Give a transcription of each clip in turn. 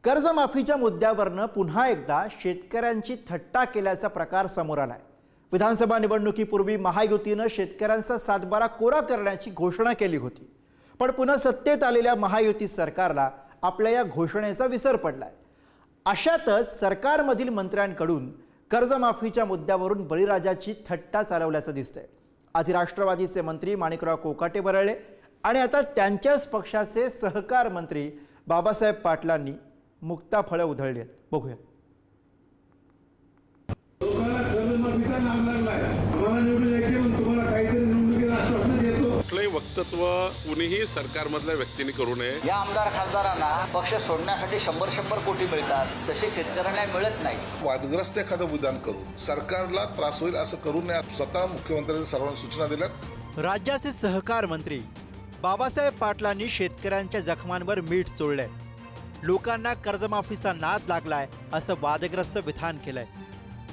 कर्जमाफीच्या मुद्द्यावरनं पुन्हा एकदा शेतकऱ्यांची थट्टा केल्याचा प्रकार समोर आलाय। विधानसभा निवडणुकीपूर्वी महायुतीनं शेतकऱ्यांचा सातबारा कोरा करण्याची घोषणा केली होती, पण पुन्हा सत्तेत आलेल्या महायुती सरकारला आपल्या या घोषणेचा विसर पडलाय। अशातच सरकारमधील मंत्र्यांकडून कर्जमाफीच्या मुद्द्यावरून बळीराजाची थट्टा चालवल्याचं दिसतंय। आधी राष्ट्रवादीचे मंत्री माणिकराव कोकाटे बरळले आणि आता त्यांच्याच पक्षाचे सहकार मंत्री बाबासाहेब पाटलांनी मुक्ताफळं उधळली आहेत। बघूया। कुठलंही वक्तव्य कुणीही सरकारमधल्या व्यक्तीने करू नये। या आमदार खासदारांना पक्ष सोडण्यासाठी 100 कोटी मिळतात, तसे शेतकऱ्यांना मिळत नाही। वादग्रस्त एखादं विधान करून सरकारला त्रास होईल असं करू नये, स्वतः मुख्यमंत्र्यांनी सर्वांना सूचना दिल्यात। राज्याचे सहकार मंत्री बाबासाहेब पाटलांनी शेतकऱ्यांच्या जखमांवर मीठ चोळलंय। लोकांना कर्जमाफीचा नाद लागलाय असं वादग्रस्त विधान केलंय।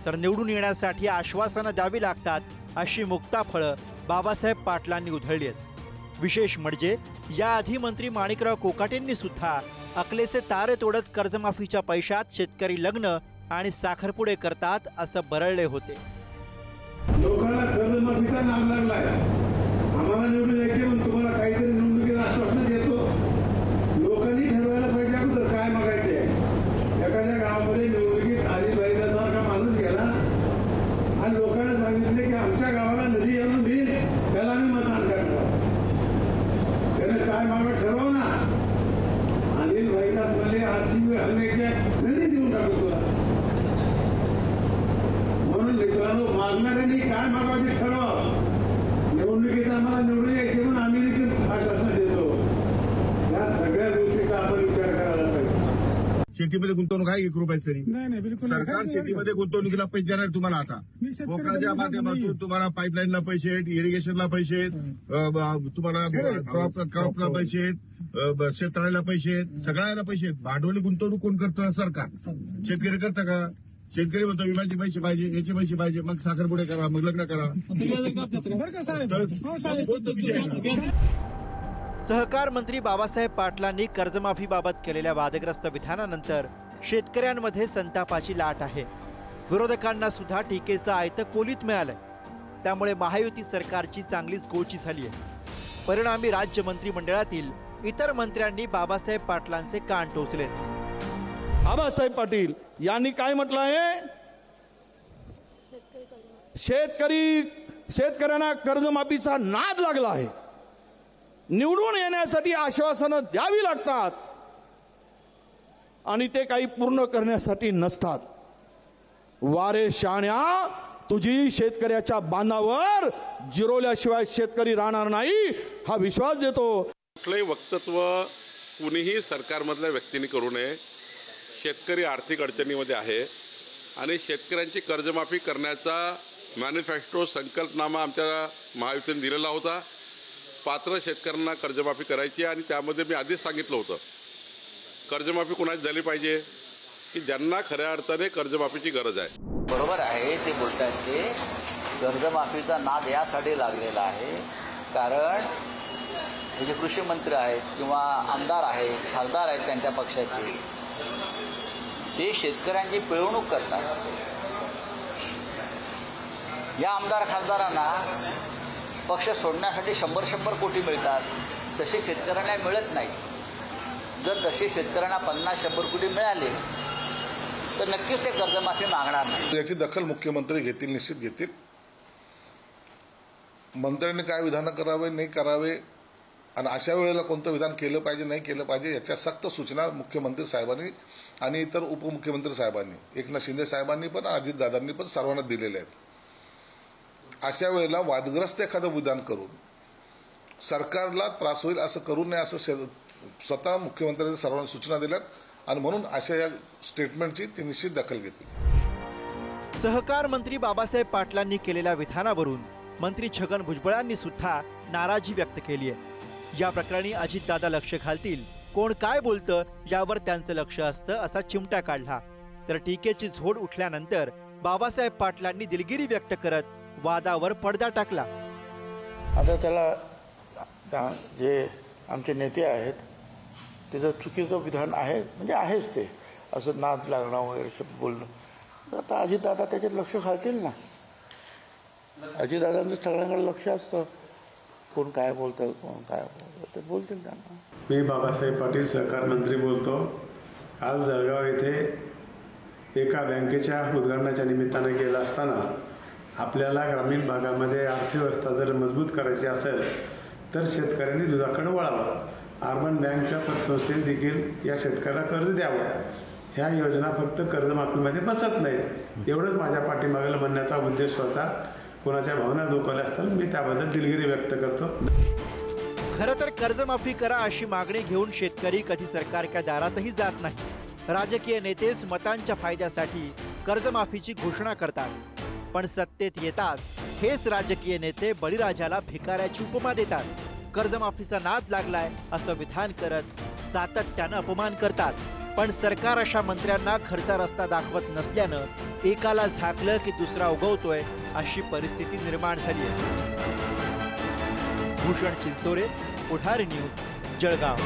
तर निवडून येण्यासाठी आश्वासनं द्यावी लागतात अशी मुक्ताफळं बाबासाहेब पाटलांनी उधळली आहेत। विशेष म्हणजे याआधी मंत्री माणिकराव कोकाटेंनी सुद्धा अकलेचे तारे तोडत कर्जमाफीच्या पैशात शेतकरी लग्न आणि साखरपुडे करतात असं बरळले होते। लोकांना कर्जमाफीचा नाद लागलाय, आम्हाला निवडून यायचे म्हणून तुम्हाला काहीतरी निवडणुकीत आश्वासन देतो। लोकांनी ठरवायला पाहिजे अगोदर काय मागायचे। एखाद्या गावामध्ये निवडणुकीत आधी बैलासारखा माणूस गेला आणि लोकांना सांगितले की आमच्या गावाला नदी आणून देईल, त्याला आम्ही मतदान करणार। त्याने काय मागं ठरव ना, अनिल भाईकास म्हणले आजची वेळ हलण्याच्या नदी देऊन टाकू तुला। म्हणून मित्रांनो, मागणाऱ्यांनी काय मागायचे ठरवा। निवडणुकीत आम्हाला निवडून यायचे म्हणून आम्ही देखील आश्वासन देतो। या सगळ्या गोष्टीचा आपण विचार करायला पाहिजे। शेतीमध्ये गुंतवणूक आहे 1 रुपयाच तरी नाही, बिलकुल सरकार शेतीमध्ये गुंतवणुकीला पैसे देणार तुम्हाला। आता पोखराच्या माध्यमातून तुम्हाला पाईपलाईनला पैसे आहेत, इरिगेशनला पैसे आहेत, तुम्हाला क्रॉपला पैसे आहेत, शेततळ्याला पैसे आहेत, सगळ्याला पैसे आहेत। भांडवली गुंतवणूक कोण करतं? सरकार। शेतकरी करतं का? शेतकरी म्हणतो विम्याचे पैसे पाहिजे, याचे पैसे पाहिजे, मग साखरपुडे करा, मग लग्न करा। सहकार मंत्री बाबासाहेब पाटलांनी कर्जमाफीबाबत केलेल्या वादग्रस्त विधानानंतर शेतकऱ्यांमध्ये संतापाची लाट आहे। विरोधकांना सुद्धा टीकेचं आयतं कोलीत मिळालंय। त्यामुळे महायुती सरकारची चांगलीच गोची झाली आहे। परिणामी राज्य मंत्रिमंडळातील इतर मंत्र्यांनी बाबासाहेब पाटलांचे कान टोचले। बाबासाहेब पाटील यांनी काय म्हटलं आहे? शेतकऱ्यांना कर्जमाफीचा नाद लागला आहे, निवडून येण्यासाठी आश्वासनं द्यावी लागतात आणि ते काही पूर्ण करण्यासाठी नसतात। वारे शाण्या, तुझी शेतकऱ्याच्या बांधावर जिरवल्याशिवाय शेतकरी राहणार नाही हा विश्वास देतो। कुठलंही वक्तव्य कुणीही सरकारमधल्या व्यक्तीने करू नये। शेतकरी आर्थिक अडचणीमध्ये आहे आणि शेतकऱ्यांची कर्जमाफी करण्याचा मॅनिफेस्टो संकल्पनामा आमच्या महायुतीने दिलेला होता। पात्र शेतकऱ्यांना कर्जमाफी करायची आणि त्यामध्ये मी आधीच सांगितलं होतं, कर्जमाफी कोणाची झाली पाहिजे की ज्यांना खऱ्या अर्थाने कर्जमाफीची गरज आहे। बरोबर आहे ते बोलतात ते कर्जमाफीचा नाद यासाठी लागलेला आहे कारण हे जे कृषी मंत्री आहेत किंवा आमदार आहेत, खासदार आहेत त्यांच्या पक्षाचे, ते शेतकऱ्यांची पिळवणूक करतात। या आमदार खासदारांना पक्ष सोडण्यासाठी 100 कोटी मिळतात, तसे शेतकऱ्यांना मिळत नाही। जर तसे शेतकऱ्यांना 50-100 कोटी मिळाले तर नक्कीच ते कर्जमाफी मागणार नाही। याची दखल मुख्यमंत्री घेतील, निश्चित घेतील। मंत्र्यांनी काय विधान करावे नाही करावे आणि अशा वेळेला कोणतं विधान केलं पाहिजे नाही केलं पाहिजे याच्या सक्त सूचना मुख्यमंत्री साहेबांनी आणि इतर उपमुख्यमंत्री साहेबांनी, एकनाथ शिंदे साहेबांनी पण, अजितदादांनी पण सर्वांना दिलेले आहेत। अशा वेळेला वादग्रस्त एखादं विधान करून सरकारला त्रास होईल असं करू नये, असं स्वतः मुख्यमंत्र्यांनी सर्वांना सूचना दिल्यात आणि म्हणून अशा या स्टेटमेंटची ते निश्चित दखल घेतील। सहकार मंत्री बाबासाहेब पाटलांनी केलेल्या विधानावरून मंत्री छगन भुजबळांनी सुद्धा नाराजी व्यक्त केली आहे। या प्रकरणी अजितदादा लक्ष घालतील, कोण काय बोलतं यावर त्यांचं लक्ष असतं असा चिमटा काढला। तर टीकेची झोड उठल्यानंतर बाबासाहेब पाटलांनी दिलगिरी व्यक्त करत वादावर पडदा टाकला। आता त्याला जे आमचे नेते आहेत त्याचं चुकीचं विधान आहे, म्हणजे आहेच ते, असं नाद लागणं वगैरे शब्द बोलणं. आता अजितदादा त्याच्यात लक्ष घालतील ना. अजितदादांचं सगळ्यांकडे लक्ष असतं, कोण काय बोलतं, कोण काय बोलतं, ते बोलतील त्यांना. मी बाबासाहेब पाटील सहकार मंत्री बोलतो. काल जळगाव येथे एका बँकेच्या उद्घाटनाच्या निमित्ताने गेला असताना आपल्याला ग्रामीण भागामध्ये अर्थव्यवस्था जर मजबूत करायची असेल तर शेतकऱ्यांनी दुधाकडे वळावं. अर्बन बँकच्या पतसंस्थेने देखील या शेतकऱ्याला कर्ज द्यावं. ह्या योजना फक्त कर्जमाफीमध्ये बसत नाहीत. एवढंच माझ्या पाठीमागेला म्हणण्याचा उद्देश होता. कोणाच्या भावना दुखावल्या असताना मी त्याबद्दल दिलगिरी व्यक्त करतो. खरं तर कर्जमाफी करा अशी मागणी घेऊन शेतकरी कधी सरकारच्या दारातही जात नाही. राजकीय नेतेच मतांच्या फायद्यासाठी कर्जमाफीची घोषणा करतात, पण सत्तेत येतात हेच राजकीय नेते बळीराजाला भिकाऱ्याची उपमा देतात. कर्जमाफीचा नाद लागलाय असं विधान करत सातत्यानं अपमान करतात. पण सरकार अशा मंत्र्यांना खर्चा रस्ता दाखवत नसल्यानं एकाला झाकलं की दुसरा उगवतोय अशी परिस्थिती निर्माण झाली आहे. भूषण चिंचोरे, पुढारी न्यूज, जळगाव.